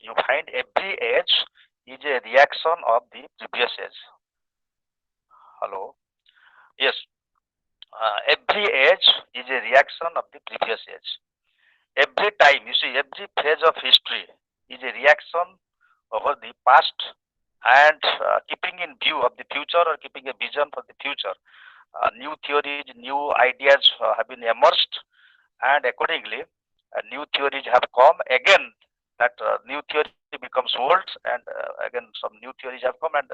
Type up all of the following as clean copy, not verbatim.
you find every age is a reaction of the previous age. Hello? Yes, every age is a reaction of the previous age. Every time, you see, every phase of history is a reaction over the past and keeping in view of the future or keeping a vision for the future. New theories, new ideas have been emerged, and accordingly, new theories have come. Again, that new theory becomes old, and again, some new theories have come. And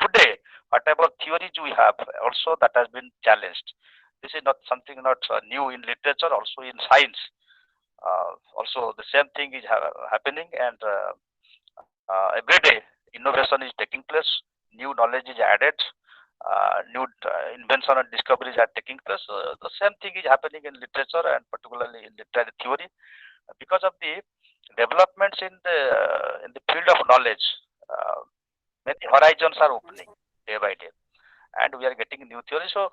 today, whatever theories we have, also that has been challenged. This is not something not new in literature, also in science. Also, the same thing is happening, and every day innovation is taking place, new knowledge is added, new invention and discoveries are taking place. The same thing is happening in literature and particularly in literary theory because of the developments in the field of knowledge. Uh, Many horizons are opening day by day, and we are getting new theories. So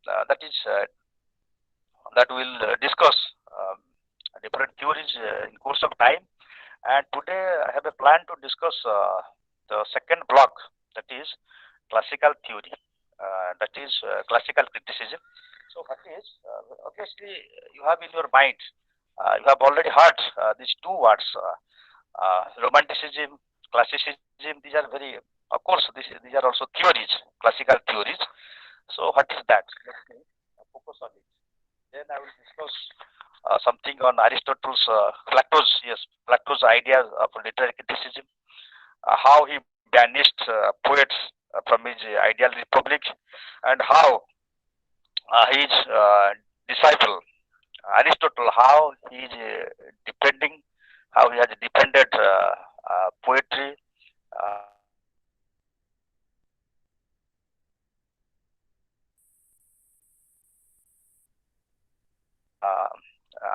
that is that we'll discuss different theories in course of time. And today I have a plan to discuss the second block, that is classical theory, that is classical criticism. So what is, obviously you have in your mind, you have already heard these two words, romanticism, classicism. These are very, of course, these are also theories, classical theories. So what is that? Let me focus on it. Then I will discuss something on Aristotle's Plato's, yes, Plato's ideas of literary criticism, how he banished poets from his ideal republic, and how his disciple Aristotle, how he is defending, how he has defended poetry.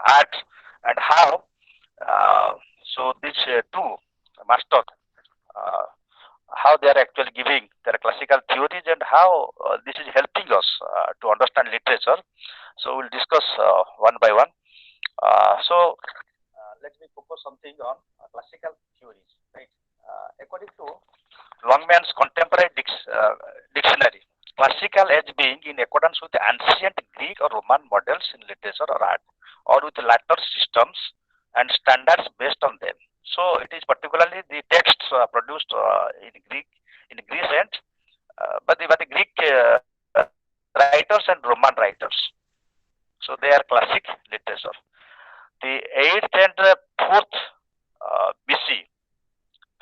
Art, and how so these two masters, uh, how they are actually giving their classical theories and how this is helping us to understand literature. So we'll discuss one by one. Let me focus something on classical theories. Right. According to Longman's contemporary dictionary, classical as being in accordance with the ancient Greek or Roman models in literature or art, or with later systems and standards based on them. So it is particularly the texts produced in Greece and by the Greek writers and Roman writers. So they are classic literature. The 8th and 4th BC,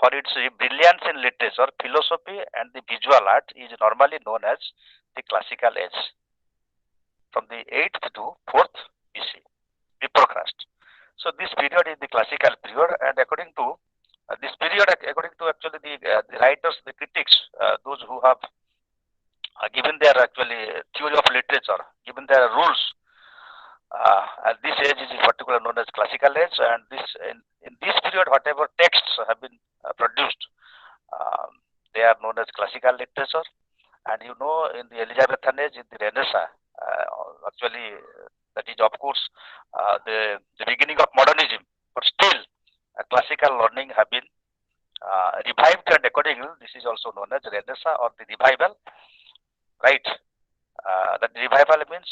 for its brilliance in literature, philosophy, and the visual art, is normally known as the classical age, from the 8th to 4th BC, before Christ. So this period is the classical period, and according to this period, according to actually the writers, the critics, those who have given their actually theory of literature, given their rules, at this age is particularly known as classical age, and in this period, whatever texts have been produced, um, they are known as classical literature. And you know, in the Elizabethan age, in the Renaissance, actually, that is of course the beginning of modernism, but still, classical learning have been revived, and accordingly, this is also known as Renaissance or the revival, right? That revival means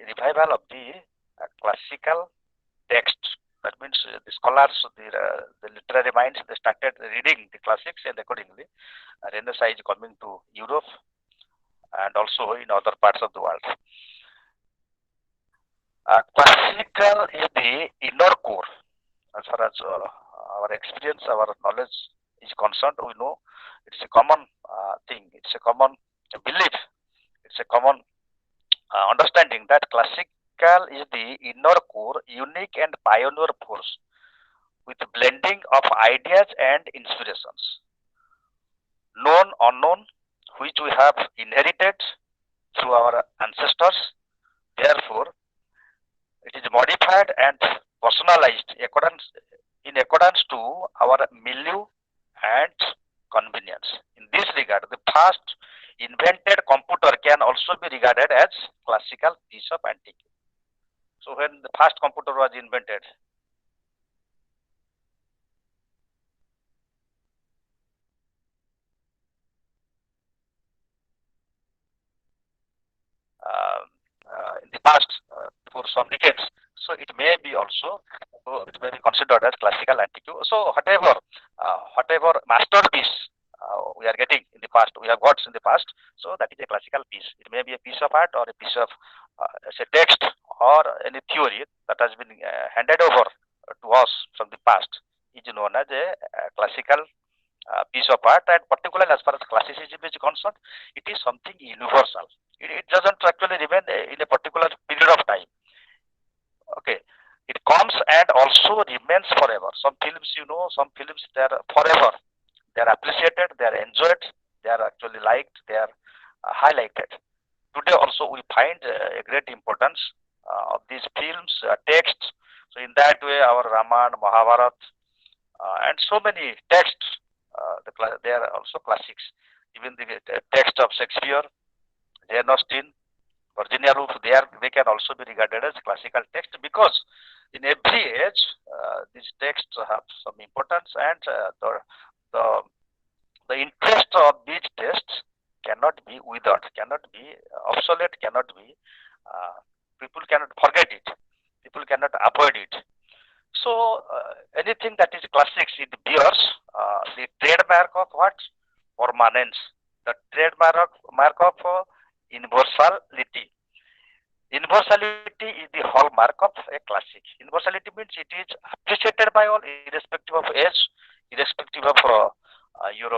revival of the classical text. That means the scholars, the literary minds, they started reading the classics, and accordingly, Renaissance is coming to Europe and also in other parts of the world. Classical is the inner core. As far as our experience, our knowledge is concerned, we know it's a common thing, it's a common belief, it's a common understanding that classical is the inner core, unique and pioneer force with blending of ideas and inspirations, known, unknown, which we have inherited through our ancestors. Therefore, it is modified and personalized in accordance to our milieu and convenience. In this regard, the first invented computer can also be regarded as classical piece of antiquity. So when the first computer was invented, the past for some decades. So it may be also it may be considered as classical antique. So whatever masterpiece we are getting in the past, we have got in the past. So that is a classical piece. It may be a piece of art or a piece of say text or any theory that has been handed over to us from the past is known as a classical piece of art, and particularly as far as classicism is concerned, it is something universal. It doesn't actually remain in a particular period of time. Okay, it comes and also remains forever. Some films, some films they are forever. They are appreciated, they are enjoyed, they are actually liked, they are highlighted. Today also we find a great importance of these films, texts. So in that way, our Ramayana, Mahabharata, and so many texts, they are also classics. Even the text of Shakespeare, Jane Austen, Virginia Woolf, they can also be regarded as classical text because in every age these texts have some importance, and the the interest of these texts cannot be withered, cannot be obsolete, cannot be people cannot forget it, people cannot avoid it. So anything that is classics, it bears the trademark of what? Permanence. The trademark mark of universality. Universality is the hallmark of a classic. Universality means it is appreciated by all, irrespective of age, irrespective of your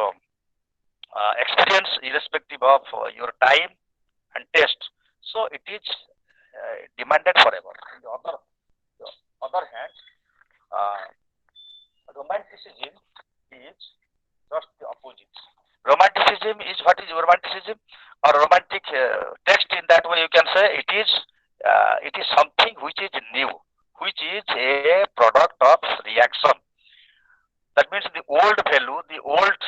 experience, irrespective of your time and taste. So it is demanded forever. On the other hand, uh, romanticism is just the opposite. Romanticism is, what is romanticism or romantic text? In that way, you can say it is something which is new, which is a product of reaction. That means the old value, the old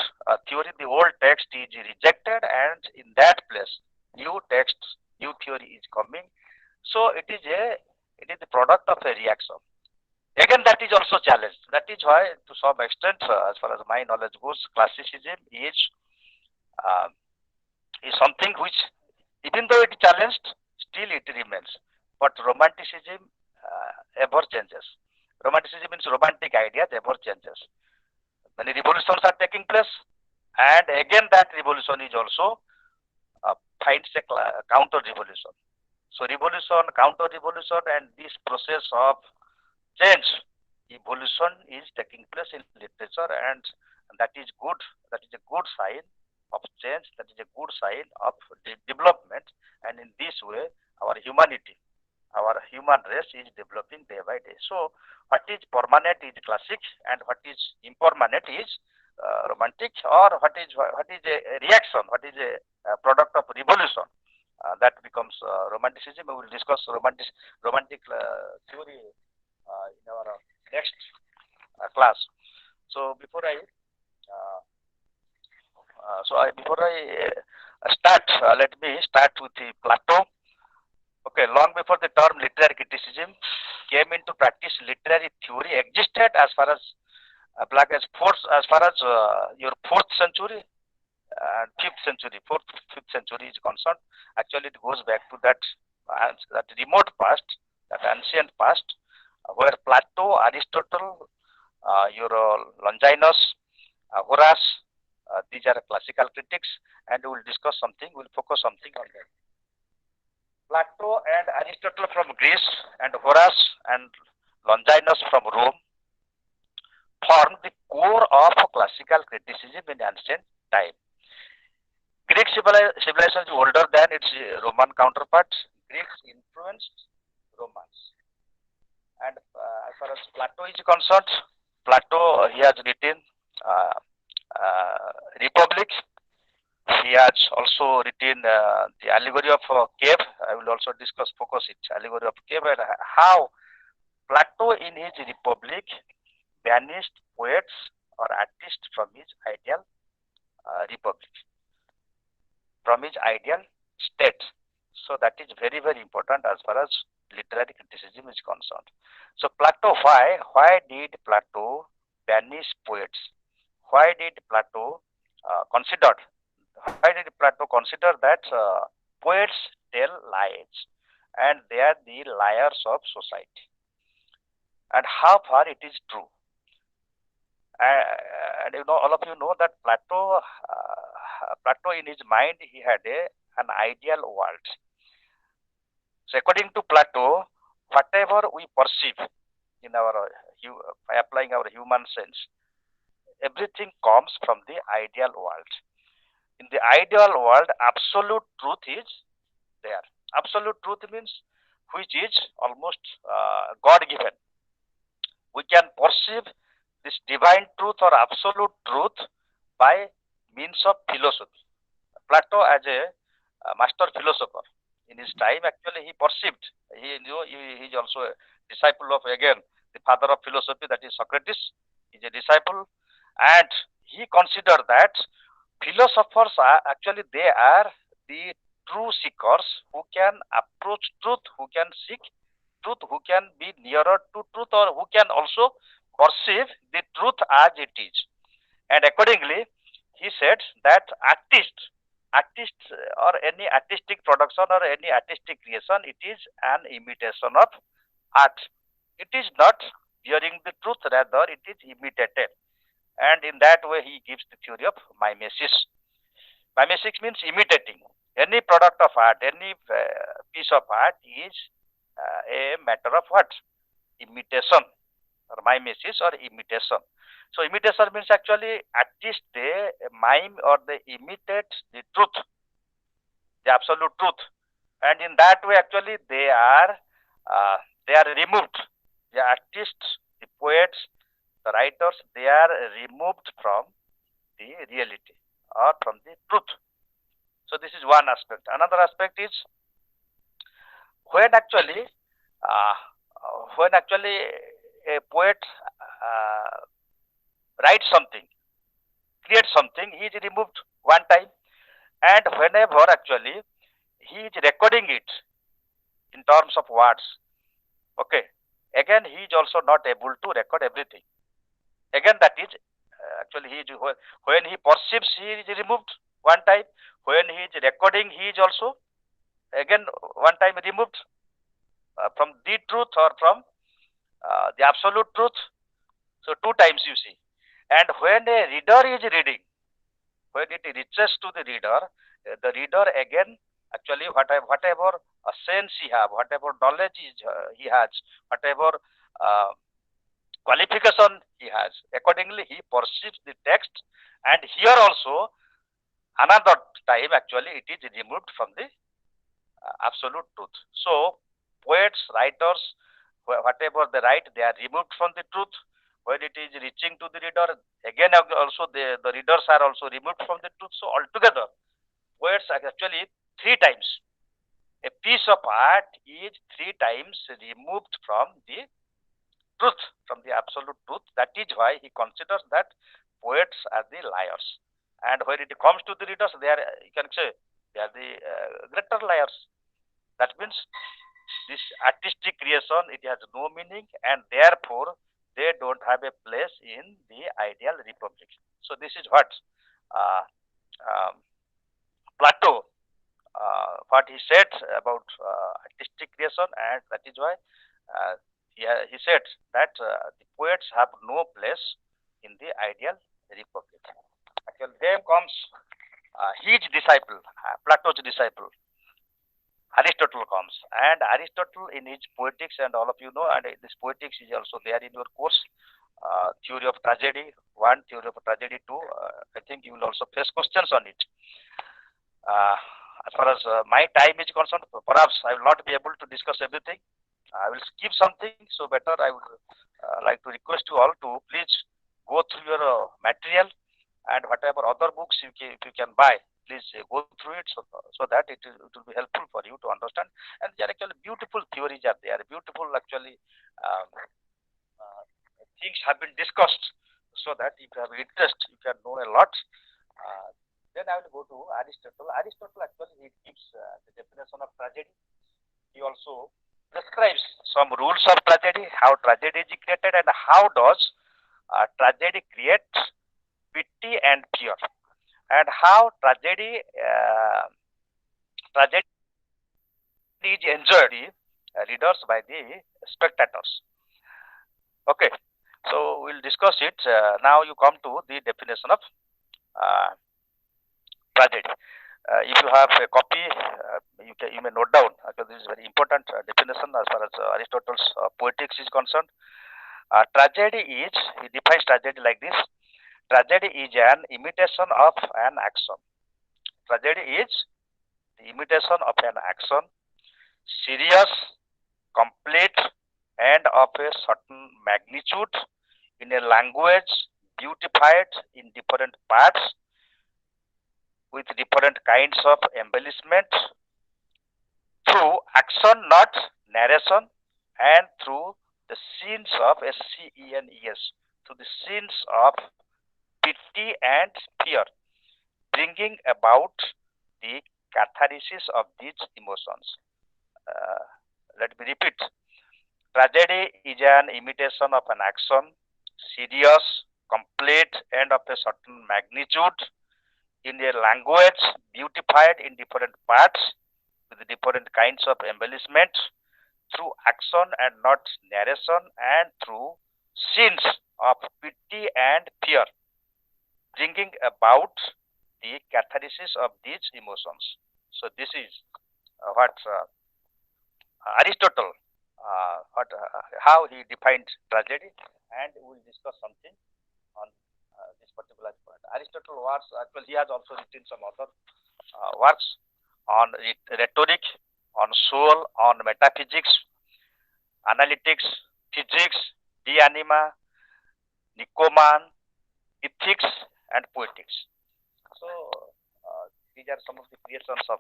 theory, the old text is rejected, and in that place, new text, new theory is coming. So it is the product of a reaction. Again, that is also challenged. That is why, to some extent, as far as my knowledge goes, classicism uh, is something which, even though it is challenged, still it remains. But romanticism ever changes. Romanticism means romantic ideas ever changes. Many revolutions are taking place, and again that revolution is also finds a counter revolution. So revolution, counter revolution, and this process of change, evolution is taking place in literature, and that is good. That is a good sign of change. That is a good sign of development, and in this way, our humanity, our human race is developing day by day. So, what is permanent is classic, and what is impermanent is romantic, or what is a reaction, what is a product of revolution. That becomes romanticism. We will discuss romantic theory in our next class. So before I start, let me start with the Plato. Okay, long before the term literary criticism came into practice, literary theory existed as far as as far as your fourth century and fifth century, fourth fifth century is concerned. Actually, it goes back to that remote past, that ancient past, where Plato, Aristotle, your Longinus, Horace, these are classical critics, and we will discuss something. We will focus something on that. Plato and Aristotle from Greece, and Horace and Longinus from Rome formed the core of classical criticism in ancient time. Greek civilization is older than its Roman counterparts. Greeks influenced Romans. And as far as Plato is concerned, Plato, he has written Republic. He has also written the allegory of cave. I will also focus it, allegory of cave, and how Plato in his Republic banished poets or artists from his ideal republic, from his ideal state. So that is very, very important as far as literary criticism is concerned. So Plato, why did Plato banish poets? Why did Plato consider that poets tell lies, and they are the liars of society. And how far it is true. And all of you know that Plato in his mind, he had an ideal world. So according to Plato, whatever we perceive in our by applying our human sense, everything comes from the ideal world. In the ideal world, absolute truth is there. Absolute truth means which is almost God given. We can perceive this divine truth or absolute truth by means of philosophy. Plato, as a master philosopher, in his time, actually, he perceived. He is also a disciple of, again, the father of philosophy, that is Socrates. He is a disciple, and he considered that philosophers are actually, they are the true seekers who can approach truth, who can seek truth, who can be nearer to truth, or who can also perceive the truth as it is. And accordingly, he said that artists or any artistic production or any artistic creation, it is an imitation of art. It is not bearing the truth, rather it is imitated. And in that way, he gives the theory of mimesis. Mimesis means imitating. Any product of art, any piece of art is a matter of what? Imitation, or mimesis or imitation. So imitation means actually artists, they mime or they imitate the truth, the absolute truth, and in that way actually they are removed. The artists, the poets, the writers, they are removed from the reality or from the truth. So this is one aspect. Another aspect is when actually uh, a poet writes something, creates something, he is removed one time, and whenever actually he is recording it in terms of words, okay, again he is also not able to record everything. Again, that is actually he is, when he perceives, he is removed one time. When he is recording, he is also again one time removed from the truth or from the absolute truth. So two times you see. And when a reader is reading, when it reaches to the reader again actually whatever sense he have, whatever knowledge he has, whatever qualification he has, accordingly he perceives the text, and here also another time actually it is removed from the absolute truth. So poets, writers, whatever they write, they are removed from the truth. When it is reaching to the reader, again also the readers are also removed from the truth. So altogether, poets are actually three times. A piece of art is three times removed from the truth, from the absolute truth. That is why he considers that poets are the liars. And when it comes to the readers, they are, you can say, they are the greater liars. That means this artistic creation, it has no meaning, and therefore they don't have a place in the ideal republic. So this is what uh, um, Plato, what he said about artistic creation, and that is why he said that the poets have no place in the ideal republic. Actually, then comes his disciple, Plato's disciple, Aristotle comes, and Aristotle in his poetics, and all of you know, and this poetics is also there in your course, theory of tragedy 1, theory of tragedy 2. I think you will also face questions on it. As far as my time is concerned, perhaps I will not be able to discuss everything. I will skip something, so better I would like to request you all to please go through your material, and whatever other books if you can buy, please go through it, so that it will be helpful for you to understand. And there are actually beautiful theories are there, beautiful actually things have been discussed, so that if you have interest, you can know a lot. Then I will go to Aristotle. Aristotle actually he gives the definition of tragedy. He also prescribes some rules of tragedy, how tragedy is created, and how does tragedy create pity and fear, and how tragedy is enjoyed by the readers, by the spectators. Okay, so we'll discuss it. Now you come to the definition of uh, tragedy. If you have a copy, you may note down, because this is very important definition as far as Aristotle's poetics is concerned. Tragedy is, he defines tragedy like this: tragedy is an imitation of an action. Tragedy is the imitation of an action, serious, complete, and of a certain magnitude, in a language beautified in different parts, with different kinds of embellishment, through action, not narration, and through the scenes of SCENES, through the scenes of pity and fear, bringing about the catharsis of these emotions. Uh, Let me repeat. Tragedy is an imitation of an action, serious, complete, and of a certain magnitude, in a language beautified in different parts, with different kinds of embellishment, through action and not narration, and through scenes of pity and fear, bringing about the catharsis of these emotions. So this is what Aristotle, how he defined tragedy, and we will discuss something on this particular point. Aristotle was actually, he has also written some other works on rhetoric, on soul, on metaphysics, analytics, physics, de anima, Nicoman, ethics, and poetics. So these are some of the creations of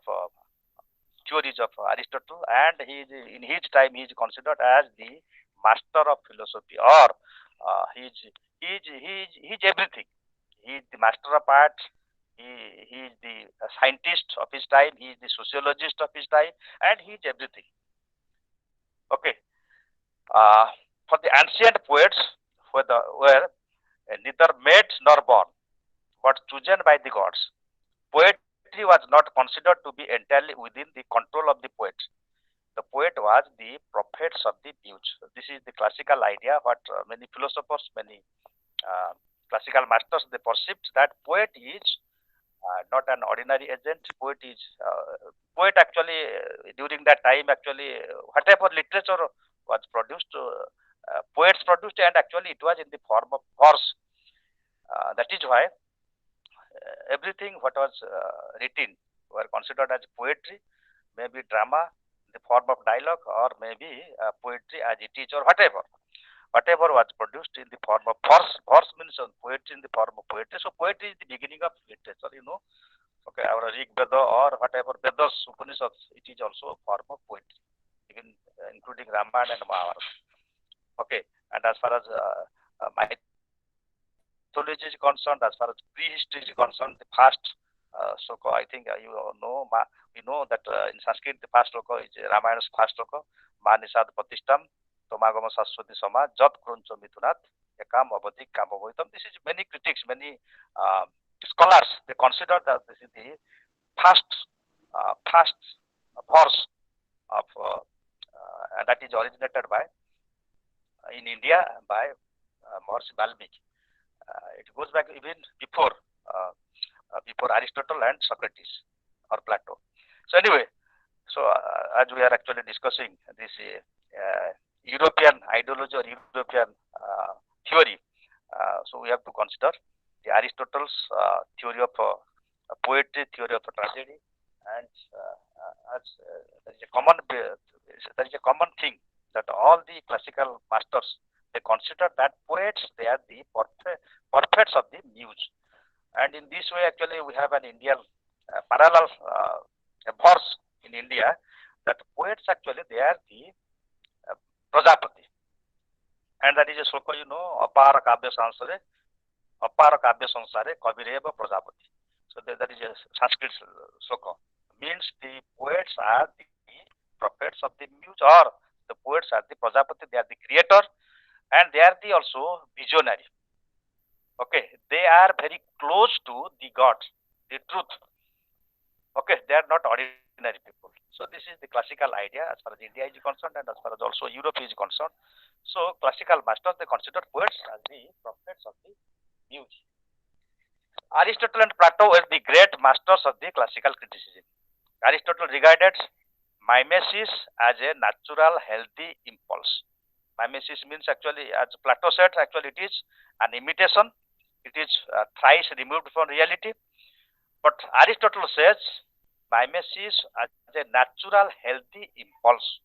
theories of Aristotle, and in his time he is considered as the master of philosophy, or he is everything. He is the master of art. He is the scientist of his time. He is the sociologist of his time, and he is everything. Okay. Uh, for the ancient poets, were neither made nor born, but chosen by the gods. Poetry was not considered to be entirely within the control of the poet. The poet was the prophets of the muse. This is the classical idea. What many philosophers, many classical masters, they perceived that poet is not an ordinary agent. Poet actually, during that time, actually whatever literature was produced, poets produced, and actually it was in the form of verse. That is why everything what was written were considered as poetry, maybe drama in the form of dialogue, or maybe poetry as it is, or whatever. Whatever was produced in the form of verse. Verse means poetry in the form of poetry. So poetry is the beginning of literature, you know. Okay, our Rig Veda or whatever Vedas, Upanishads, it is also a form of poetry, even including Ramayana and Mahabharata. Okay, and as far as mythology is concerned, as far as prehistory is concerned, the first sloka, I think you know, we know that in Sanskrit the first sloka is Ramayana's first sloka, Manisad Patishtam, Tomagama Saswati Sama, Jat Kruncho Mithunat, Ekam Avadik Kamavoitam. This is many critics, many scholars, they consider that this is the first verse of and that is originated by in India by Maharishi Valmiki. It goes back even before before Aristotle and Socrates or Plato. So anyway, so as we are actually discussing this European ideology or European theory, so we have to consider the Aristotle's theory of poetry, theory of tragedy, and as there is a common thing that all the classical masters, they consider that poets, they are the perfects of the muse, and in this way actually we have an Indian parallel verse in India, that poets actually they are the Prajapati, and that is a sloka, you know, Apara Kavya Sansare Kavireva Prajapati. So that is a Sanskrit sloka. Means the poets are the prophets of the muse, or the poets are the Prajapati, they are the creator, and they are the also visionary. Okay, they are very close to the God, the truth. Okay, they are not ordinary ordinary people. So this is the classical idea as far as India is concerned and as far as also Europe is concerned. So classical masters, they considered poets as the prophets of the muse. Aristotle and Plato were the great masters of the classical criticism. Aristotle regarded mimesis as a natural healthy impulse. Mimesis means actually, as Plato said, actually it is an imitation. It is thrice removed from reality. But Aristotle says mimesis as a natural healthy impulse.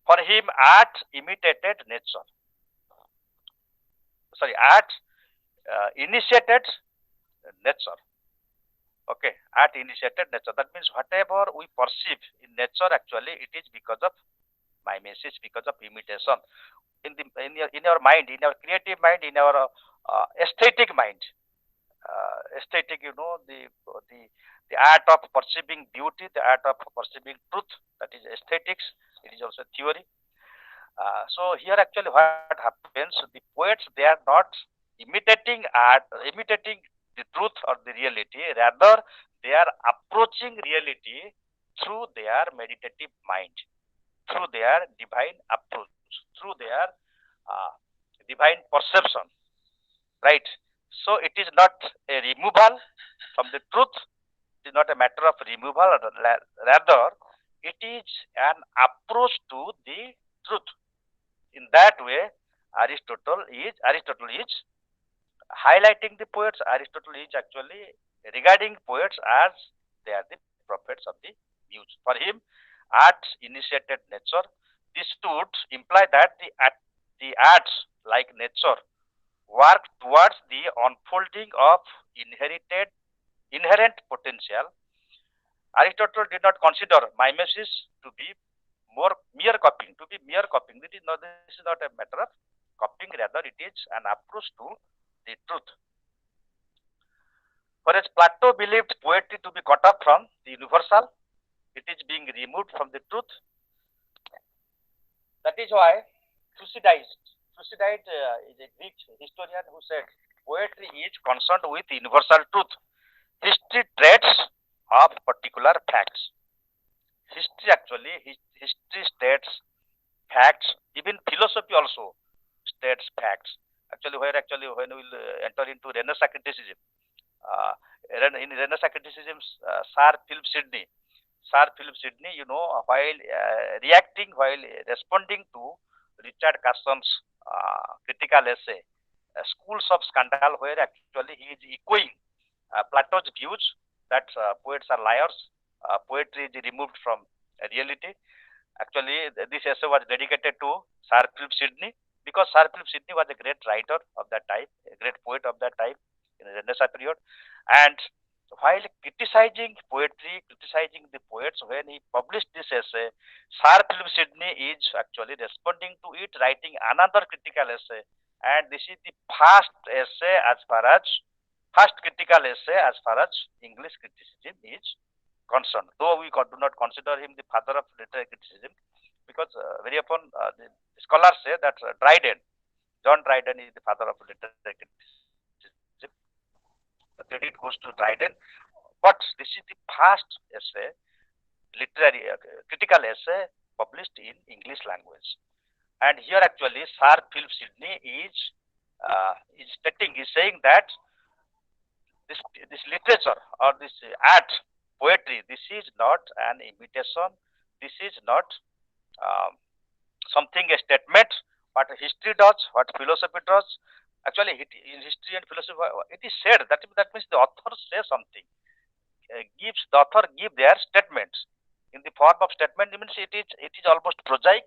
For him, art imitated nature. Sorry, art initiated nature. Okay, art initiated nature. That means whatever we perceive in nature, actually, it is because of mimesis, because of imitation. In your mind, in your creative mind, in your aesthetic mind, aesthetic, the art of perceiving beauty, the art of perceiving truth, that is aesthetics. It is also theory. So here actually what happens, the poets, they are not imitating art, imitating the truth or the reality, rather they are approaching reality through their meditative mind, through their divine approach, through their uh, divine perception, right? So it is not a removal from the truth, it is not a matter of removal, rather it is an approach to the truth. In that way, Aristotle is highlighting the poets. Aristotle is actually regarding poets as they are the prophets of the muse. For him, art initiated nature. This would imply that the arts, like nature, work towards the unfolding of inherent potential. Aristotle did not consider mimesis to be mere copying, to be mere copying. This is not a matter of copying, rather it is an approach to the truth. Whereas Plato believed poetry to be cut off from the universal, it is being removed from the truth. That is why Thucydides is a Greek historian who said poetry is concerned with universal truth. History traits of particular facts. History actually, history states facts. Even philosophy also states facts. Actually, when we will enter into Renaissance criticism, uh, in Renaissance criticism, Sir Philip Sidney, while responding to Richard Carson's critical essay, Schools of Scandal, where actually he is echoing Plato's views that poets are liars, poetry is removed from reality. Actually, this essay was dedicated to Sir Philip Sidney because Sir Philip Sidney was a great writer of that time, a great poet of that time in the Renaissance period. And while criticizing poetry, criticizing the poets, when he published this essay, Sir Philip Sidney is actually responding to it, writing another critical essay. And this is the first critical essay as far as English criticism is concerned. Though we do not consider him the father of literary criticism, because very often the scholars say that John Dryden is the father of literary criticism. The credit goes to Dryden, but this is the first essay, literary critical essay published in English language. And here actually Sir Philip Sidney is saying that this literature or this art, poetry, this is not an imitation, this is not um, something, a statement, what history does, what philosophy does. Actually, in history and philosophy, it is said that means the author says something, the author give their statements in the form of statement. It means it is almost prosaic,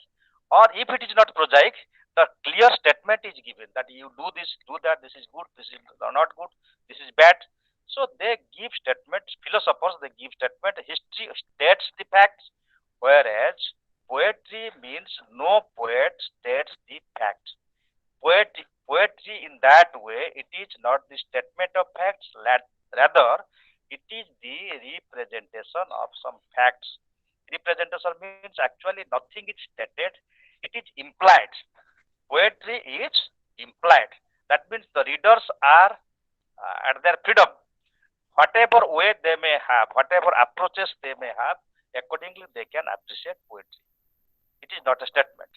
or if it is not prosaic, the clear statement is given that you do this, do that, this is good, this is not good, this is bad. So they give statements. Philosophers, they give statement. History states the facts, whereas poetry means no poet states the facts. Poetry in that way, it is not the statement of facts, rather it is the representation of some facts. Representation means actually nothing is stated, it is implied. Poetry is implied. That means the readers are at their freedom. Whatever way they may have, whatever approaches they may have, Accordingly, they can appreciate poetry. It is not a statement.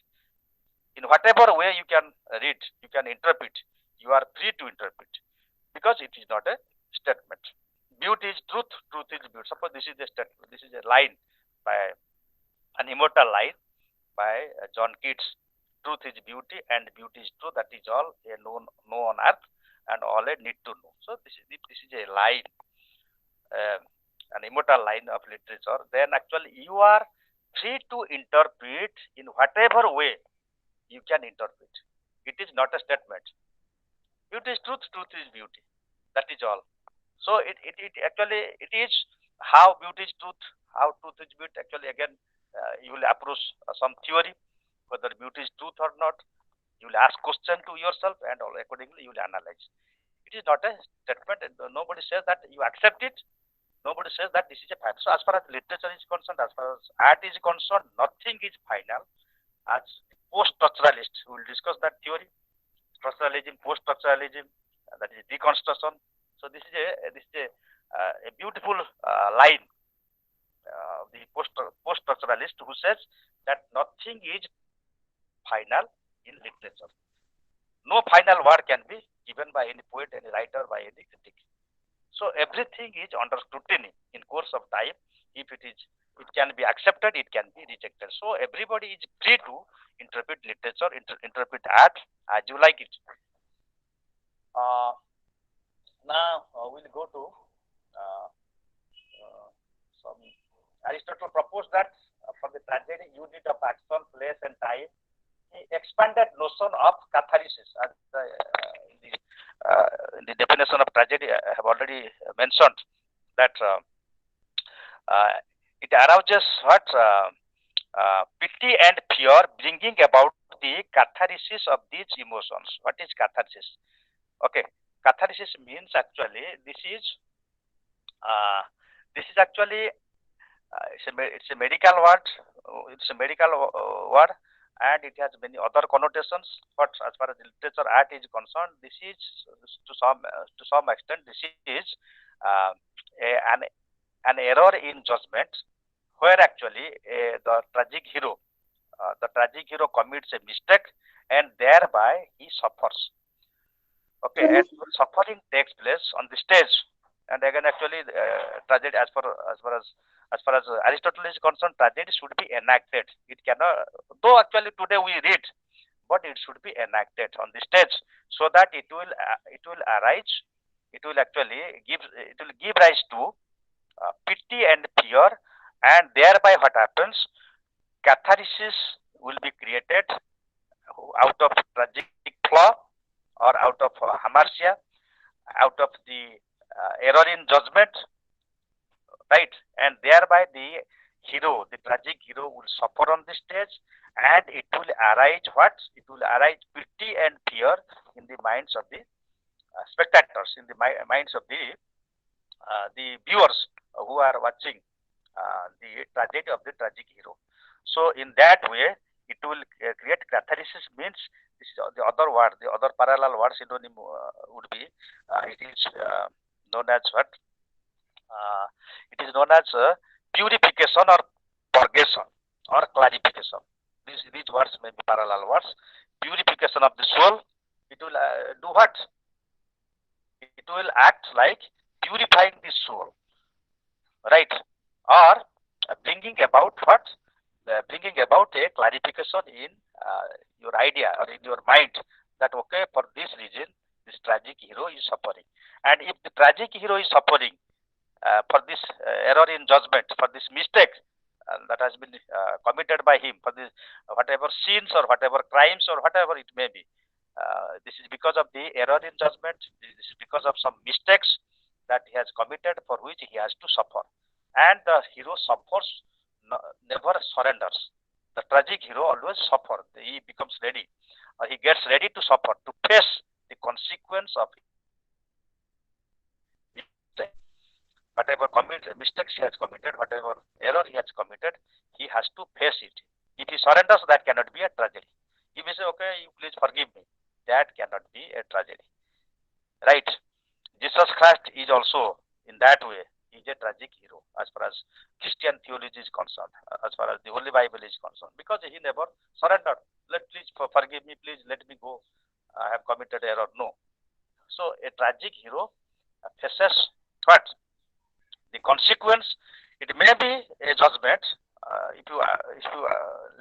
In whatever way you can read, you can interpret, you are free to interpret because it is not a statement. Beauty is truth, truth is beauty. Suppose this is a statement, this is a line by an immortal line by John Keats. Truth is beauty and beauty is truth. That is all a know on earth and all a need to know. So this is a line, an immortal line of literature. Then actually you are free to interpret in whatever way you can interpret. It is not a statement. Beauty is truth, truth is beauty. That is all. So it actually it is how beauty is truth, how truth is beauty. Actually again you will approach some theory whether beauty is truth or not. You will ask question to yourself and all accordingly you will analyze. It is not a statement. Nobody says that you accept it. Nobody says that this is a fact. So as far as literature is concerned, as far as art is concerned, nothing is final. As post-structuralist, we will discuss that theory. Structuralism, post-structuralism, that is deconstruction. So this is a beautiful line. The post-structuralist who says that nothing is final in literature. No final word can be given by any poet, any writer, by any critic. So everything is under scrutiny in course of time. If it can be accepted, it can be rejected. So everybody is free to interpret literature, interpret art as you like it. Now we'll go to some. Aristotle proposed that for the tragedy unit of action, place, and time, he expanded notion of catharsis as in the definition of tragedy. I have already mentioned that it arouses what pity and fear, bringing about the catharsis of these emotions. What is catharsis? Okay, catharsis means actually this is actually it's a medical word. It's a medical word, and it has many other connotations. But as far as literature art is concerned, this is to some extent this is an error in judgment, where actually the tragic hero commits a mistake and thereby he suffers. Okay, and suffering takes place on the stage. And again, actually, tragedy, as far as Aristotle is concerned, tragedy should be enacted. It cannot, though actually today we read, but it should be enacted on the stage so that it will arise. It will actually give rise to pity and fear, and thereby what happens? Catharsis will be created out of tragic flaw or out of hamartia, out of the error in judgment, right? And thereby the hero, the tragic hero, will suffer on the stage, and it will arise what? It will arise pity and fear in the minds of the spectators, in the minds of the viewers who are watching the tragedy of the tragic hero. So in that way, it will create catharsis. Means this is the other word, the other parallel word synonym would be it is known as what? It is known as purification or purgation or clarification. These words may be parallel words. Purification of the soul. It will do what? It will act like purifying the soul, right? Or bringing about what? Bringing about a clarification in your idea or in your mind that okay, for this reason, this tragic hero is suffering. And if the tragic hero is suffering for this error in judgment, for this mistake that has been committed by him, for this whatever sins or whatever crimes or whatever it may be, this is because of the error in judgment. This is because of some mistakes that he has committed, for which he has to suffer. And the hero suffers, never surrenders. The tragic hero always suffers. He becomes ready, or he gets ready to suffer, to face the consequence of whatever mistakes he has committed, whatever error he has committed, he has to face it. If he surrenders, that cannot be a tragedy. If he says, okay, you please forgive me, that cannot be a tragedy. Right? Jesus Christ is also in that way. He is a tragic hero as far as Christian theology is concerned, as far as the Holy Bible is concerned, because he never surrendered. Please forgive me, please let me go. I have committed error. No. So a tragic hero faces what? The consequence. It may be a judgment. If you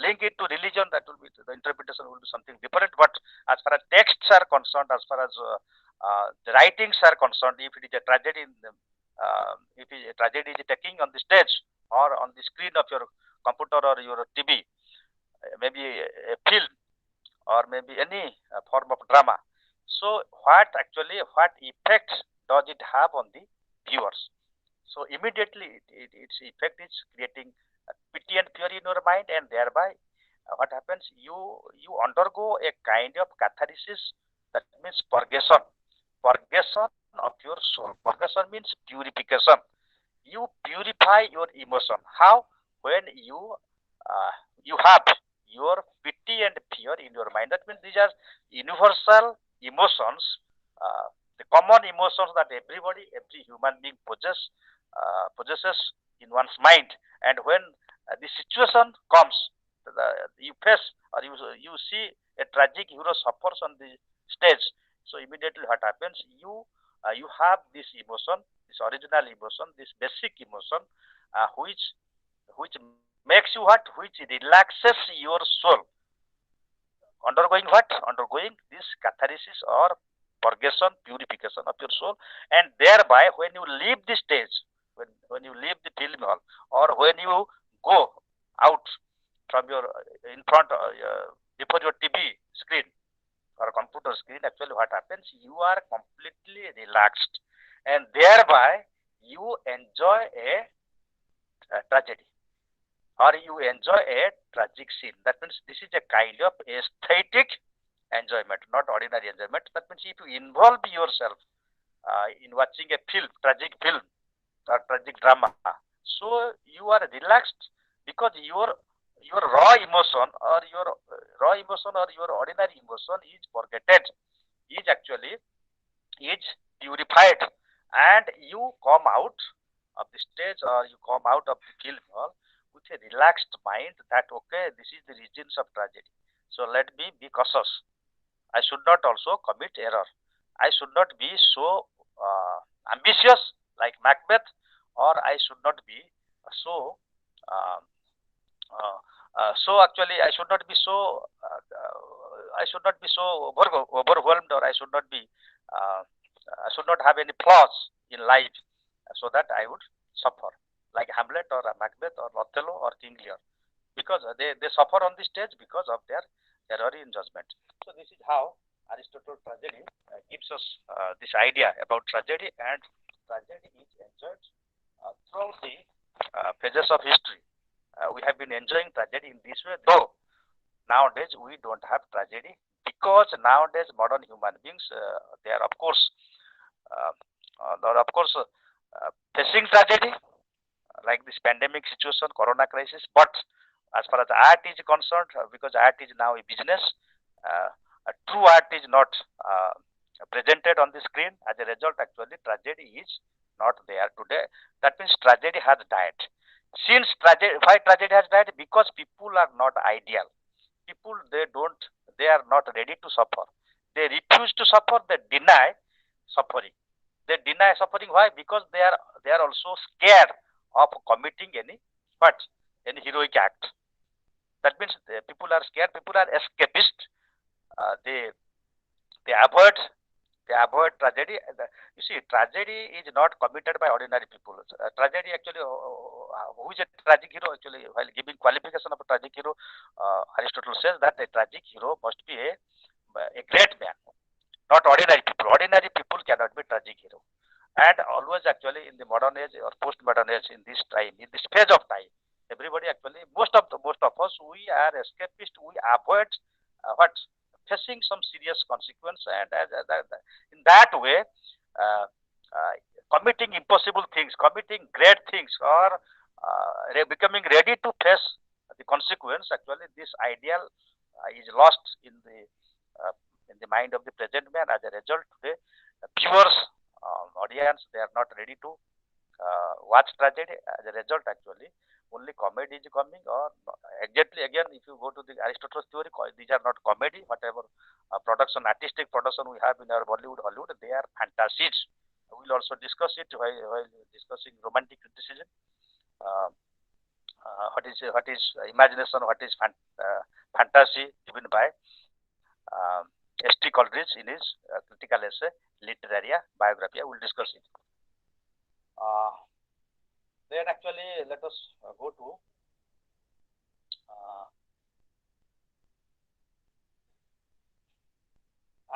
link it to religion, that will be the interpretation will be something different. But as far as texts are concerned, as far as the writings are concerned, if it is a tragedy, if a tragedy is taking on the stage or on the screen of your computer or your TV, maybe a film or maybe any form of drama. So what effect does it have on the viewers? So immediately its effect is creating pity and fear in your mind, and thereby what happens? You undergo a kind of catharsis, that means purgation of your soul. Purgation means purification. You purify your emotion. How? When you have your pity and fear in your mind. That means these are universal emotions, the common emotions that every human being possesses in one's mind. And when the situation comes, you face or you see a tragic hero suffers on the stage. So immediately what happens? You have this emotion, this original emotion, this basic emotion, which makes you what? Which relaxes your soul. Undergoing what? Undergoing this catharsis or purgation, purification of your soul, and thereby when you leave the stage, when you leave the film hall, or when you go out from your in front before your TV screen or computer screen, actually what happens? You are completely relaxed, and thereby you enjoy a tragedy or you enjoy a tragic scene. That means this is a kind of aesthetic enjoyment, not ordinary enjoyment. That means if you involve yourself in watching a tragic film or tragic drama, so you are relaxed because your raw emotion or your ordinary emotion is forgotten, is actually is purified, and you come out of the stage or you come out of the film hall with a relaxed mind that okay, this is the reasons of tragedy. So let me be cautious. I should not also commit error. I should not be so ambitious like Macbeth, or I should not be so. Uh, so actually, I should not be so overwhelmed, or I should not be. I should not have any flaws in life, so that I would suffer like Hamlet or Macbeth or Othello or King Lear, because they suffer on the stage because of their error in judgment. So this is how Aristotle tragedy gives us this idea about tragedy, and tragedy is enjoyed throughout the phases of history. We have been enjoying tragedy in this way, though nowadays we don't have tragedy because nowadays modern human beings they are uh, facing tragedy like this pandemic situation, corona crisis. But as far as art is concerned, because art is now a business, a true art is not presented on the screen. As a result, actually, tragedy is not there today. That means tragedy has died. Since tragedy, why tragedy has died? Because people are not ideal. People they are not ready to suffer. They refuse to suffer. They deny suffering. They deny suffering. Why? Because they are also scared of committing any heroic act. That means people are scared. People are escapist. Uh, they they avoid tragedy. You see, tragedy is not committed by ordinary people. Tragedy actually, who is a tragic hero? Actually, while giving qualification of a tragic hero, Aristotle says that a tragic hero must be a great man, not ordinary people. Ordinary people cannot be tragic hero. And always actually in the modern age or post-modern age, in this time, in this phase of time, everybody actually, most of us, we are escapist. We avoid what facing some serious consequence, and in that way, uh, uh, committing impossible things, committing great things, or becoming ready to face the consequence. Actually, this ideal is lost uh, in the mind of the present man. As a result, today viewers, audience, they are not ready to watch tragedy. As a result, actually, only comedy is coming, or exactly again, if you go to the Aristotle's theory, these are not comedy. Whatever production, artistic production we have in our Bollywood, Hollywood, they are fantasies. We'll also discuss it while discussing romantic criticism. Uh, what is imagination? What is fantasy given by S.T. Coleridge in his critical essay Literaria Biographia. We'll discuss it. Then actually let us go to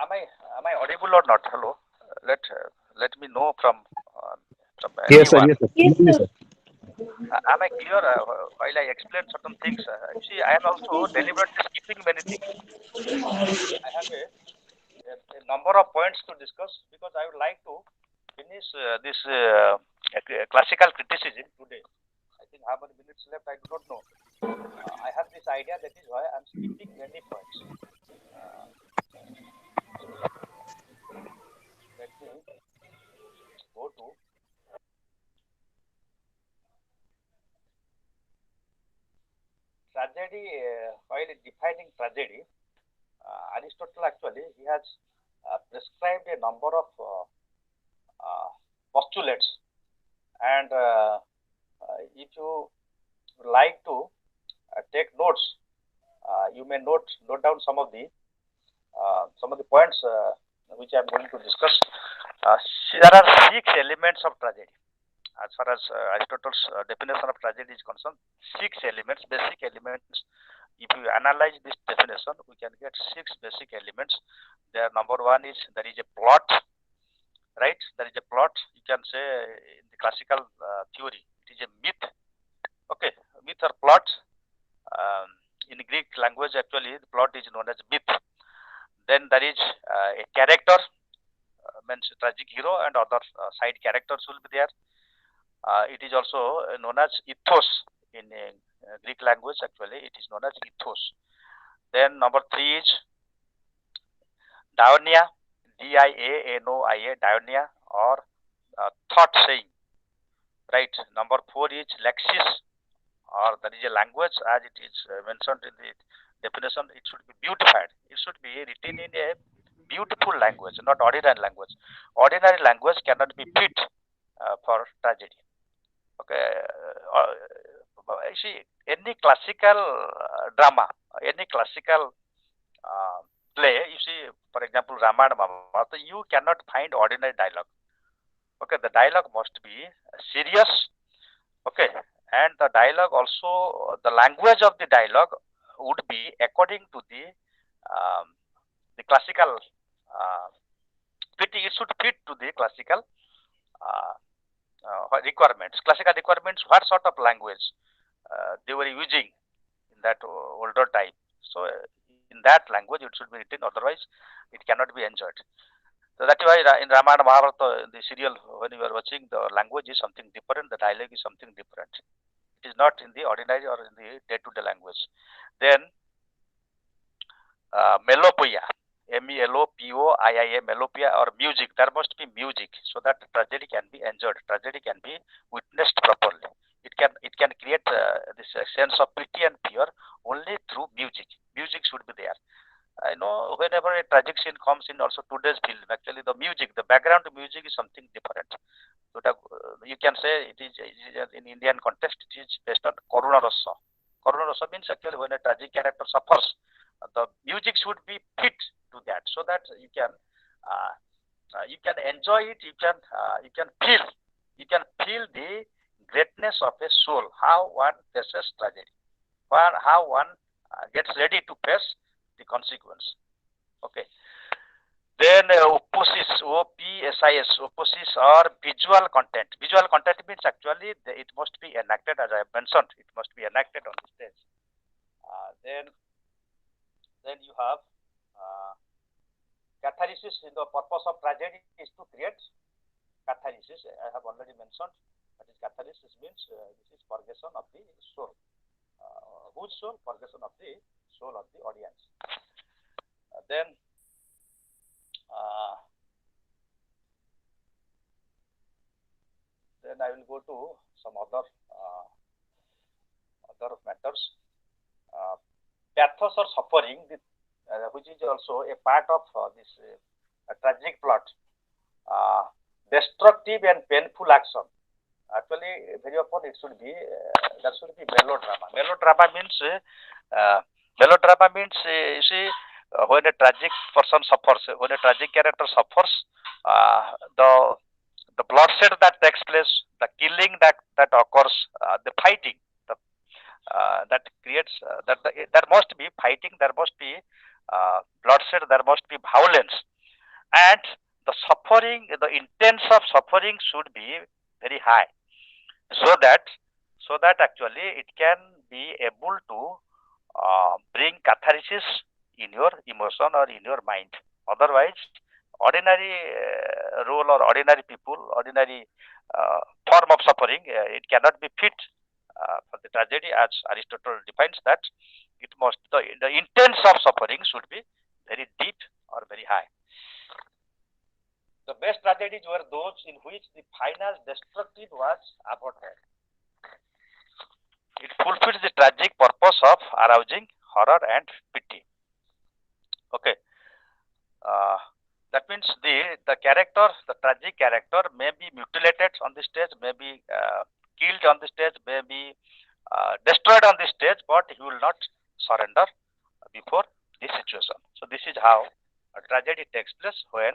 am I audible or not? Hello. Let me know from Yes, sir. anyone. Yes, sir. Yes, sir. Am I clear while I explain certain things? See, I am also deliberately skipping many things. I have a number of points to discuss because I would like to finish this classical criticism today. I think how many minutes left, I do not know. I have this idea, that is why I'm skipping many points. Let me go to tragedy. While defining tragedy, Aristotle actually he has prescribed a number of postulates, and if you like to take notes, you may note down some of the points which I'm going to discuss. There are 6 elements of tragedy. As far as Aristotle's definition of tragedy is concerned, 6 elements, basic elements. If you analyze this definition, we can get 6 basic elements. There, number one is there is a plot, right? There is a plot. You can say in the classical theory, it is a myth. Okay, myth or plot. In Greek language, actually, the plot is known as myth. Then there is a character, means tragic hero, and other side characters will be there. It is also known as ethos in Greek language. Actually, it is known as ethos. Then number 3 is dianoia, dianoia, dianoia, or thought saying. Right. Number 4 is lexis, or there is a language, as it is mentioned in the definition. It should be beautified. It should be written in a beautiful language, not ordinary language. Ordinary language cannot be fit for tragedy. Okay, see, any classical drama, any classical play, you see, for example, Ramayana, Mahabharata, you cannot find ordinary dialogue. Okay, the dialogue must be serious. Okay, and the dialogue also, the language of the dialogue would be according to the classical fitting. It should fit to the classical requirements. Classical requirements, what sort of language they were using in that older time. So in that language it should be written, otherwise it cannot be enjoyed. So that's why in Ramayana Mahabharata, the serial, when you are watching, the language is something different, the dialogue is something different. It is not in the ordinary or in the day-to-day language. Then melopoeia, melopoeia, melopoeia, or music. There must be music so that tragedy can be enjoyed. Tragedy can be witnessed properly. It can create this sense of pity and fear only through music. Music should be there. I know whenever a tragic scene comes in also today's film, actually the music, the background music is something different. So you can say it is in Indian context, it is based on Karuna Rasa. Karuna Rasa means actually when a tragic character suffers, the music should be fit to that, so that you can enjoy it. You can feel the greatness of a soul, how one faces tragedy, how one gets ready to face the consequence. Okay. Then opposis, OPSIS, opposis, or visual content. Visual content means actually it must be enacted, as I mentioned. It must be enacted on the stage. Then you have catharsis. The purpose of tragedy is to create catharsis. I have already mentioned. That is catharsis means this is purgation of the soul. Whose soul? Purgation of the soul of the audience. Then then I will go to some other matters. Pathos or suffering, which is also a part of this tragic plot. Destructive and painful action. Actually, very often it should be that should be melodrama. Melodrama means you see when a tragic person suffers, when a tragic character suffers, the bloodshed that takes place, the killing that occurs, the fighting, that creates there must be fighting, there must be bloodshed, there must be violence, and the suffering, the intents of suffering should be very high, so that actually it can be able to bring catharsis in your emotion or in your mind. Otherwise, ordinary role or ordinary people, ordinary form of suffering, it cannot be fit for the tragedy, as Aristotle defines that. It must the intents of suffering should be very deep or very high. The best tragedies were those in which the final destructive was averted. It fulfills the tragic purpose of arousing horror and pity. Okay. That means the character, the tragic character may be mutilated on the stage, may be killed on the stage, may be destroyed on the stage, but he will not surrender before this situation. So this is how a tragedy takes place when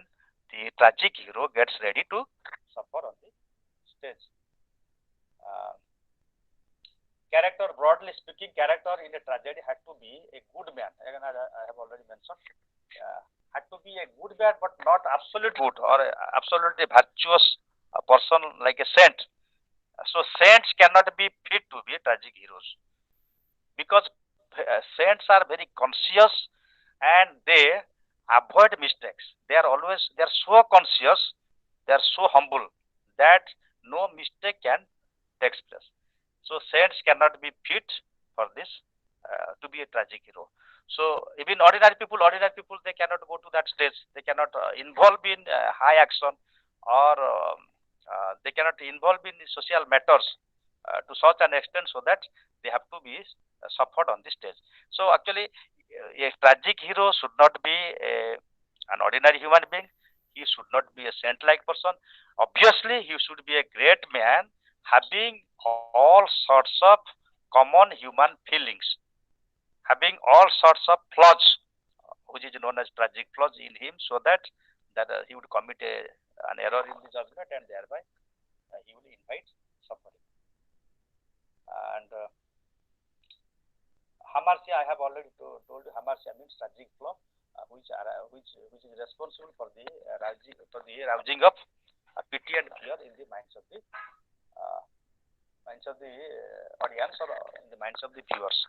the tragic hero gets ready to suffer on the stage. Character, broadly speaking, character in a tragedy had to be a good man. Again, I have already mentioned. Had to be a good man, but not absolute good or absolutely virtuous person like a saint. So saints cannot be fit to be tragic heroes, because saints are very conscious and they avoid mistakes. They are so conscious, they are so humble that no mistake can take place. So saints cannot be fit for this to be a tragic hero. So even ordinary people, they cannot go to that stage. They cannot involve in high action, or they cannot involve in social matters to such an extent so that they have to be suffered on the stage. So actually, a tragic hero should not be an ordinary human being. He should not be a saint-like person. Obviously, he should be a great man having all sorts of common human feelings, having all sorts of flaws, which is known as tragic flaws in him, so that he would commit an error in the judgment, and thereby he will invite suffering. And hamartia, I have already told you, hamartia means tragic flaw, which is responsible for the rousing of pity and fear in the minds of the audience, or in the minds of the viewers.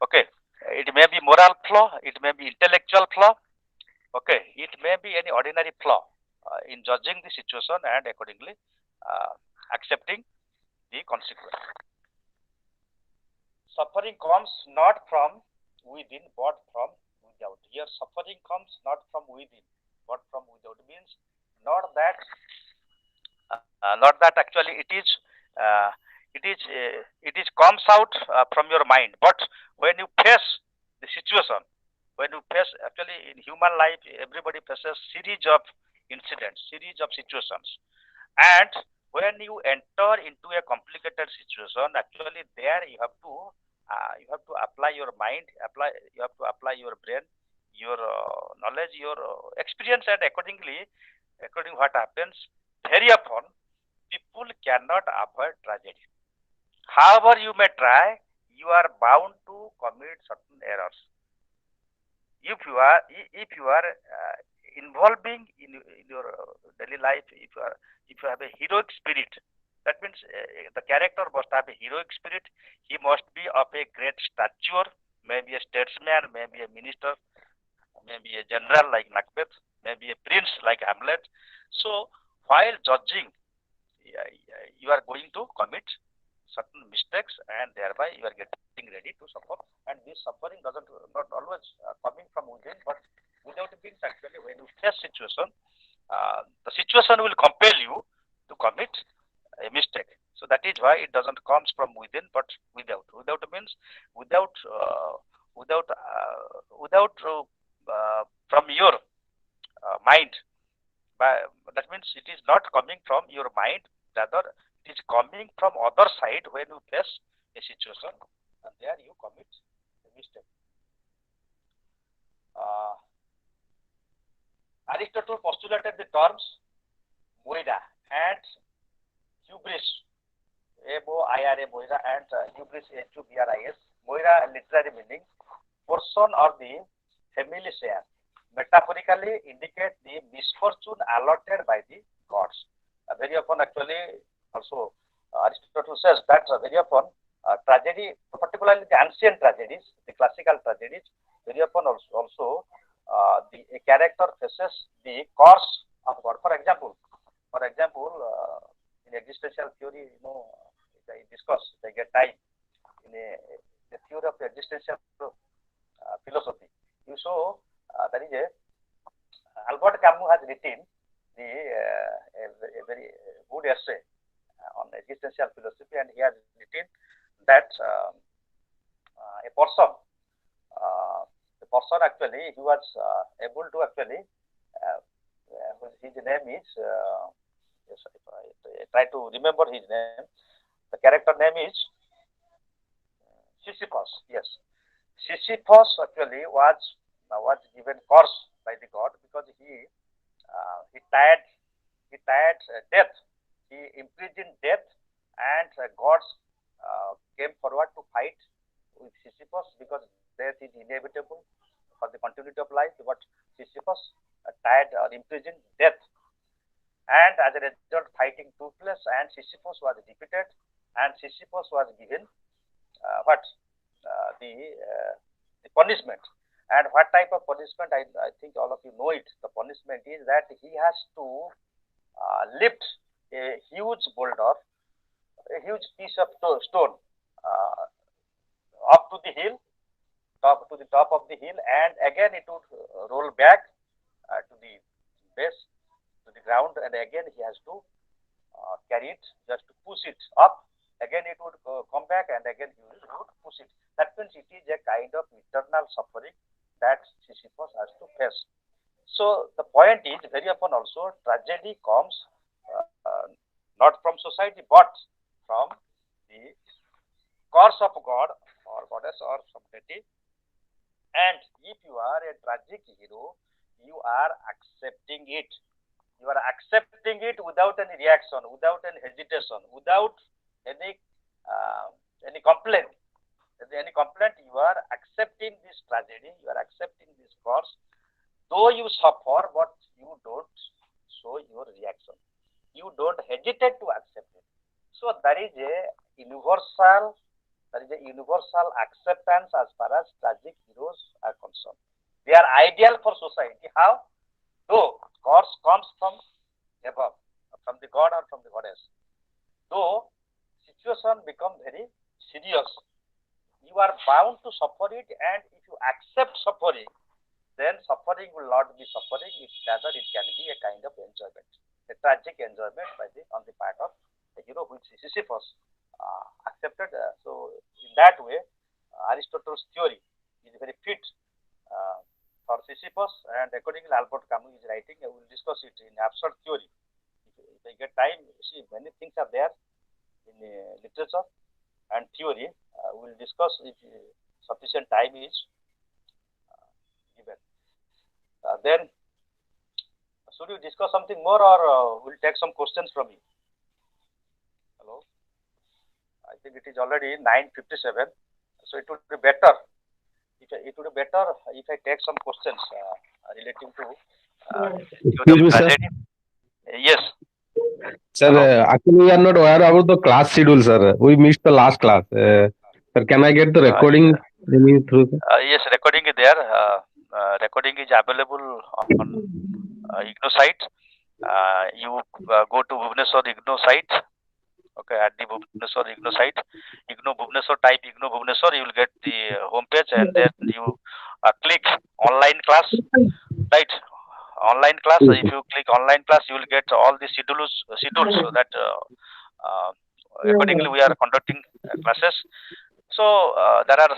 Okay, it may be moral flaw, it may be intellectual flaw. Okay, it may be any ordinary flaw in judging the situation and accordingly accepting the consequence. Suffering comes not from within but from without. Here, suffering comes not from within but from without. Means not that actually it comes out from your mind, but when you face the situation, when you face, actually in human life everybody faces series of incidents, series of situations, and when you enter into a complicated situation, actually there you have to apply your mind, you have to apply your brain, your knowledge, your experience, and according what happens, very often people cannot avoid tragedy. However you may try, you are bound to commit certain errors. If you are involving in your daily life, if you have a heroic spirit, that means the character must have a heroic spirit. He must be of a great stature, maybe a statesman, maybe a minister, maybe a general like Macbeth, maybe a prince like Hamlet. So while judging, you are going to commit certain mistakes, and thereby you are getting ready to suffer. And this suffering not always coming from within, but without being. Actually, when you face situation, the situation will compel you to commit a mistake. So that is why it doesn't comes from within, but without. Without means without from your mind. That means it is not coming from your mind. Rather, it is coming from other side when you face a situation, and there you commit a mistake. Aristotle postulated the terms moira and hubris, M-O-I-R-A, moira, and hubris, H-U-B-R-I-S. Moira literary meaning portion or the family share, metaphorically indicate the misfortune allotted by the gods. Very often, actually, also Aristotle says that very often tragedy, particularly the ancient tragedies, the classical tragedies, very often also a character faces the curse of God. For example, in existential theory, if I discuss, if I get time, in the theory of existential philosophy, you saw there is a Albert Camus has written a very good essay on existential philosophy, and he has written that a person actually he was able to actually his name is yes, if I try to remember his name, the character name is Sisyphus. Yes, Sisyphus actually was given curse by the god because he tied death. He imprisoned death, and gods came forward to fight with Sisyphus because death is inevitable for the continuity of life. But Sisyphus tied or imprisoned death, and as a result, fighting took place, and Sisyphus was defeated, and Sisyphus was given the punishment. And what type of punishment? I think all of you know it. The punishment is that he has to lift a huge boulder, a huge piece of stone up to the hill, to the top of the hill, and again it would roll back to the base, to the ground, and again he has to carry it, just to push it up. Again it would come back, and again he would push it. That means it is a kind of eternal suffering that Sisyphus has to face. So the point is, very often also tragedy comes not from society, but from the curse of God or goddess or some deity. And if you are a tragic hero, you are accepting it. You are accepting it without any reaction, without any hesitation, without any complaint. Any complaint, you are accepting this tragedy, you are accepting this curse, though you suffer, but you don't show your reaction. You don't hesitate to accept it. So there is a universal acceptance as far as tragic heroes are concerned. They are ideal for society. How? Though curse comes from above, from the god or from the goddess. Though situation become very serious, you are bound to suffer it, and if you accept suffering, then suffering will not be suffering. Rather, it can be a kind of enjoyment, a tragic enjoyment on the part of the hero, which Sisyphus accepted. So, in that way, Aristotle's theory is very fit for Sisyphus, and accordingly, Albert Camus is writing. I will discuss it in absurd theory. If I get time, see, many things are there in literature and theory. We will discuss if sufficient time is given. Then, should we discuss something more, or we'll take some questions from you? Hello? I think it is already 9:57, so it would be better. If I take some questions relating to Excuse me, sir. Yes. Sir, actually, we are not aware about the class schedule, sir. We missed the last class. Sir, can I get the recording through? Yes, recording is there. Recording is available on IGNO site. You go to Bhubaneswar IGNO site. Okay, at the Bhubaneswar IGNO site, IGNO Bhubaneswar, type IGNO Bhubaneswar, you will get the homepage, and then you click online class, right? Online class. If you click online class, you will get all the schedules so that Uh, No, Accordingly, no. we are conducting classes. So there are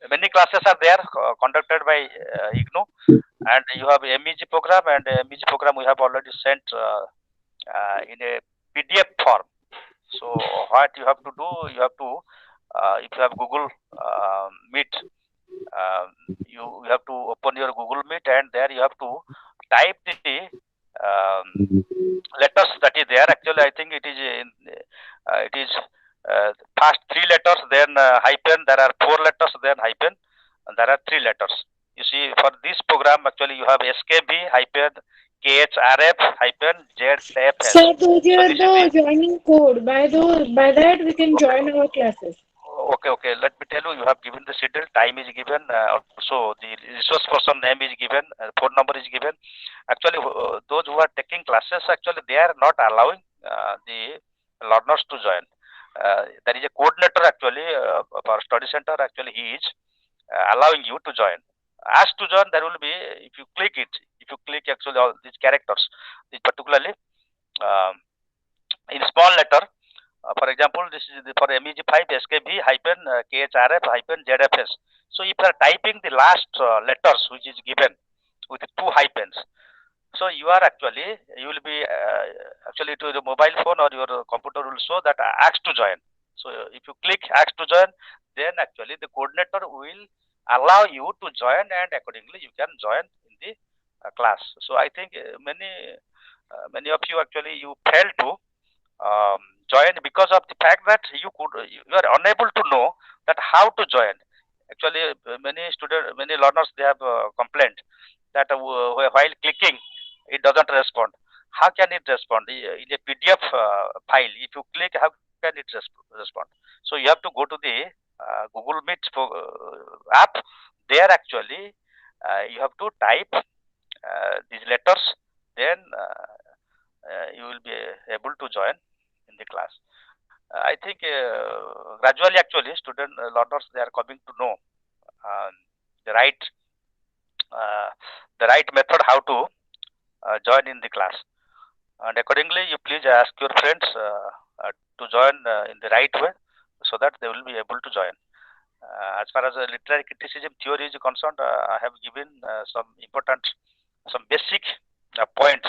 many classes are there conducted by IGNO, and you have MEG program, and MEG program we have already sent in a PDF form. So what you have to do, you have to if you have Google Meet, um, you have to open your Google Meet, and there you have to type the letters that is there. Actually, I think it is first three letters, then hyphen. There are four letters, then hyphen, and there are three letters. You see, for this program, actually, you have SKB hyphen KHRF hyphen ZFS. Sir, those So are this is the the joining code. By that we can okay. join our classes. Okay. Let me tell you, you have given the schedule, time is given, also the resource person name is given, phone number is given. Actually, those who are taking classes, actually, they are not allowing the learners to join. There is a coordinator actually for study center. Actually, he is allowing you to join. As to join, there will be if you click it. If you click actually all these characters, this particularly in small letter. For example, this is for MEG-5 SKB hyphen KHRF hyphen ZFS. So if you are typing the last letters which is given with two hyphens, so you are actually you will be actually to the mobile phone or your computer will show that ask to join. So if you click ask to join, then actually the coordinator will allow you to join, and accordingly you can join in the class. So I think many of you actually you fail to join because of the fact that you are unable to know that how to join. Actually, many learners they have complained that while clicking, it doesn't respond. How can it respond in a PDF file? If you click, how can it respond? So you have to go to the Google Meet app. There actually you have to type these letters. Then you will be able to join in the class. I think gradually, actually, student learners they are coming to know uh, the right uh, the right method how to join in the class. And accordingly, you please ask your friends to join in the right way, so that they will be able to join. As far as literary criticism theory is concerned, I have given some important, some basic points.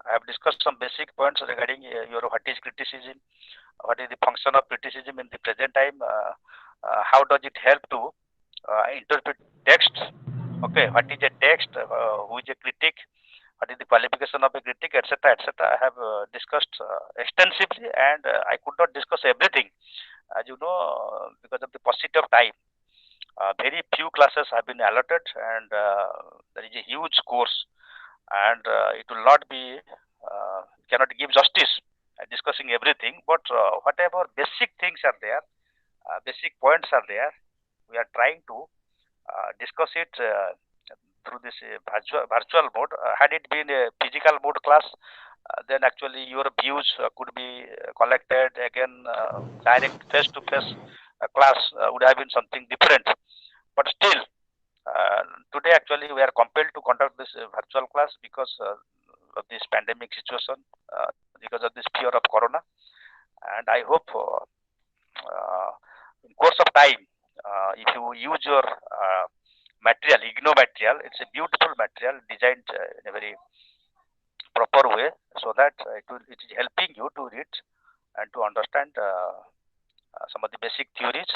I have discussed some basic points regarding your what is criticism, what is the function of criticism in the present time, how does it help to interpret text. Okay, what is a text, who is a critic, what is the qualification of a critic, etc., etc. I have discussed extensively, and I could not discuss everything, as you know, because of the paucity of time. Very few classes have been allotted, and there is a huge course, and it will not be cannot give justice discussing everything. But whatever basic things are there, basic points are there, we are trying to discuss it through this virtual mode. Had it been a physical mode class, then actually your views could be collected again. Direct face-to-face class would have been something different. But still, today actually we are compelled to conduct this virtual class because of this pandemic situation, because of this fear of corona. And I hope in course of time, if you use your material, IGNO material, it's a beautiful material designed in a very proper way, so that it is helping you to read and to understand some of the basic theories.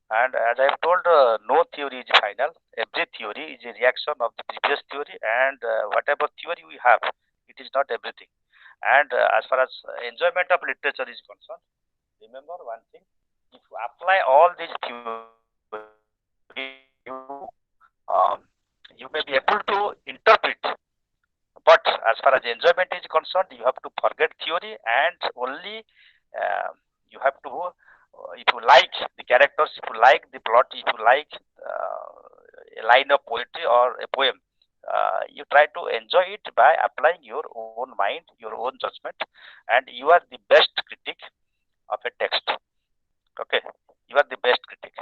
And as I have told, no theory is final. Every theory is a reaction of the previous theory, and whatever theory we have, it is not everything. And as far as enjoyment of literature is concerned, remember one thing: if you apply all these theories, you may be able to interpret. But as far as enjoyment is concerned, you have to forget theory, and only you have to, if you like the characters, if you like the plot, if you like a line of poetry or a poem, you try to enjoy it by applying your own mind, your own judgment, and you are the best critic of a text. Okay, you are the best critic.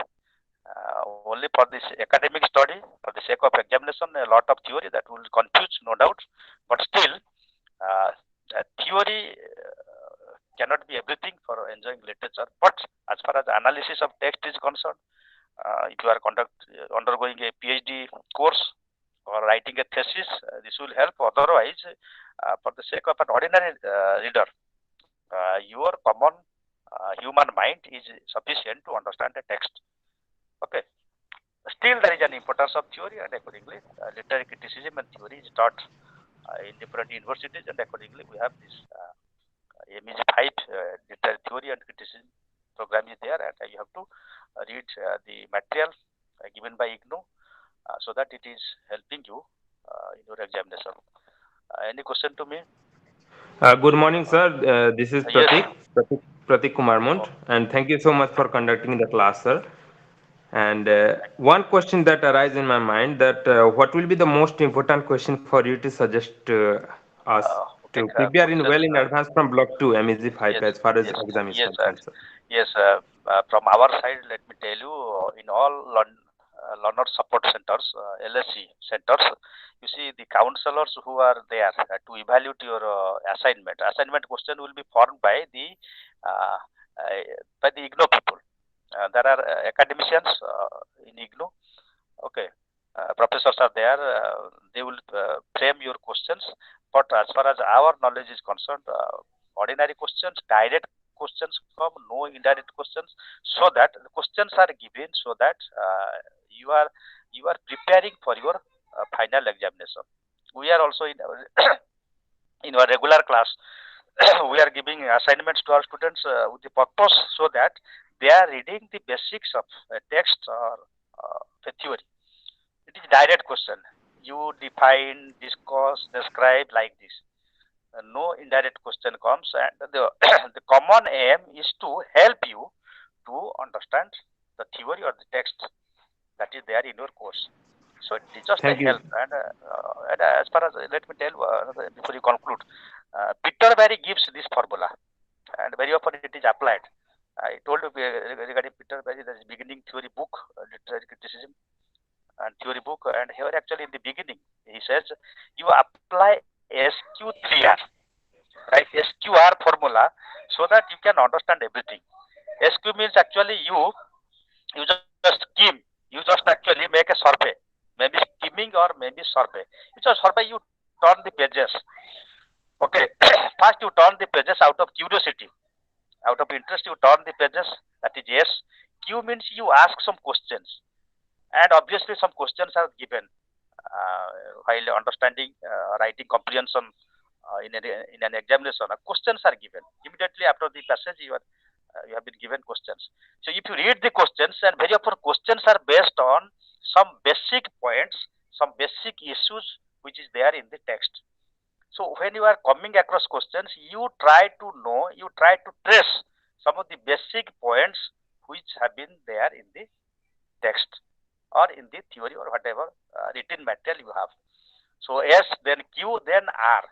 Only for this academic study, for the sake of examination, a lot of theory that will confuse, no doubt, but still, theory cannot be everything for enjoying literature. But as far as analysis of text is concerned, if you are undergoing a PhD course or writing a thesis, this will help. Otherwise, for the sake of an ordinary reader, your common human mind is sufficient to understand the text. Okay. Still, there is an importance of theory, and accordingly, literary criticism and theory is taught in different universities, and accordingly, we have this MEG-5 literary theory and criticism program is there, and you have to read the material given by IGNOU so that it is helping you in your examination. Any question to me? Good morning, sir. This is Yes. Pratik Kumar Munt, and thank you so much for conducting the class, sir. And one question that arises in my mind that what will be the most important question for you to suggest us Okay. to prepare in Questions. well in advance from Block 2 MEG-5 Yes. as far as Yes. exam is Yes. concerned, sir? Yes. From our side, let me tell you, in all learner support centers, LSC centers, you see the counselors who are there to evaluate your assignment. Assignment question will be formed uh, by the IGNOU people. There are academicians in IGNOU. Okay. Professors are there. They will frame your questions. But as far as our knowledge is concerned, ordinary questions, direct questions come, no indirect questions, so that the questions are given so that you are preparing for your final examination. We are also in our in our regular class. We are giving assignments to our students with the purpose so that they are reading the basics of text or the theory. It is direct question. You define, discuss, describe like this. No indirect question comes, and the the common aim is to help you to understand the theory or the text that is there in your course. So it is just a Thank you. help. And as far as let me tell before you conclude, Peter Barry gives this formula, and very often it is applied. I told you regarding Peter Barry, there is beginning theory book, literary criticism and theory book, and here actually in the beginning he says you apply SQ3R, right? SQR formula, so that you can understand everything. SQ means actually you just skim, you just actually make a survey, maybe skimming or maybe survey. You just survey, you turn the pages. Okay, first you turn the pages out of curiosity, out of interest. You turn the pages. That is S. Q means you ask some questions, and obviously some questions are given while understanding writing comprehension in an examination. Questions are given immediately after the passage. You have been given questions. So if you read the questions, and very often questions are based on some basic points, some basic issues which is there in the text. So when you are coming across questions, you try to know, you try to trace some of the basic points which have been there in the text or in the theory or whatever written material you have. So S, then Q, then R.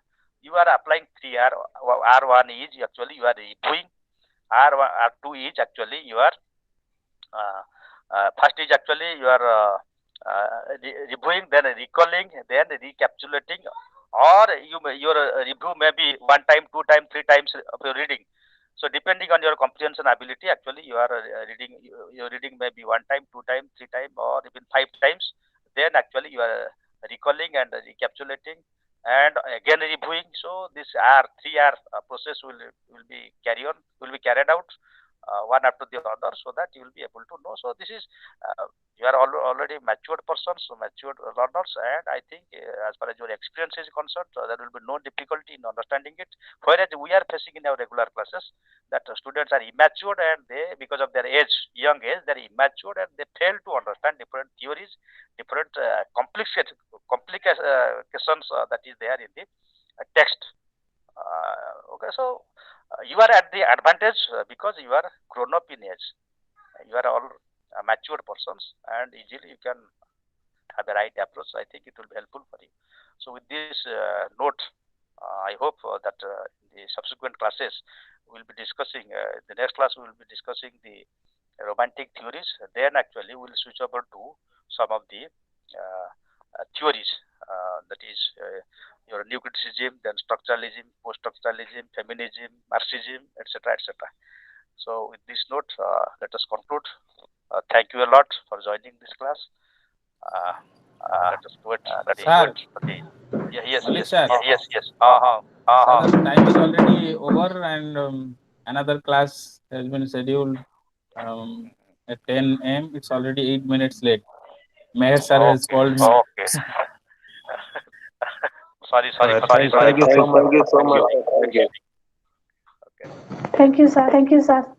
You are applying 3R. R1 is actually you are reviewing. R2 is actually you are first is actually you are reviewing, then recalling, then recapitulating, or your review may be one time, two time, three times of your reading. So depending on your comprehension ability, actually you are reading. Your reading may be one time, two time, three time, or even five times. Then actually you are recalling and recapitulating, and again reviewing. So this R3R process will be carried out one after the other, so that you will be able to know. So this is you are already matured persons, so matured learners, and I think as far as your experience is concerned, there will be no difficulty in understanding it. Whereas we are facing in our regular classes that students are immature, and they, because of their age, young age, they are immature, and they fail to understand different theories, different complications that is there in the text. Okay, so you are at the advantage because you are grown up in age. You are all matured persons, and easily you can have a right approach. I think it will be helpful for you. So with this note, I hope that in the subsequent classes we will be discussing. The next class we will be discussing the romantic theories. Then actually we will switch over to some of the theories, that is your new criticism, then structuralism, post-structuralism, feminism, Marxism, etc., etc. So with this note, let us conclude. Thank you a lot for joining this class. Let us wait for the Sir, yeah, yes, Malik yes, sir. yes, yes. Sir, the time is already over, and another class has been scheduled at 10 a.m. It's already 8 minutes late. Mayor sir has called me. Okay. Sorry. Thank you so much. Thank you. Thank you. Okay. Thank you, sir.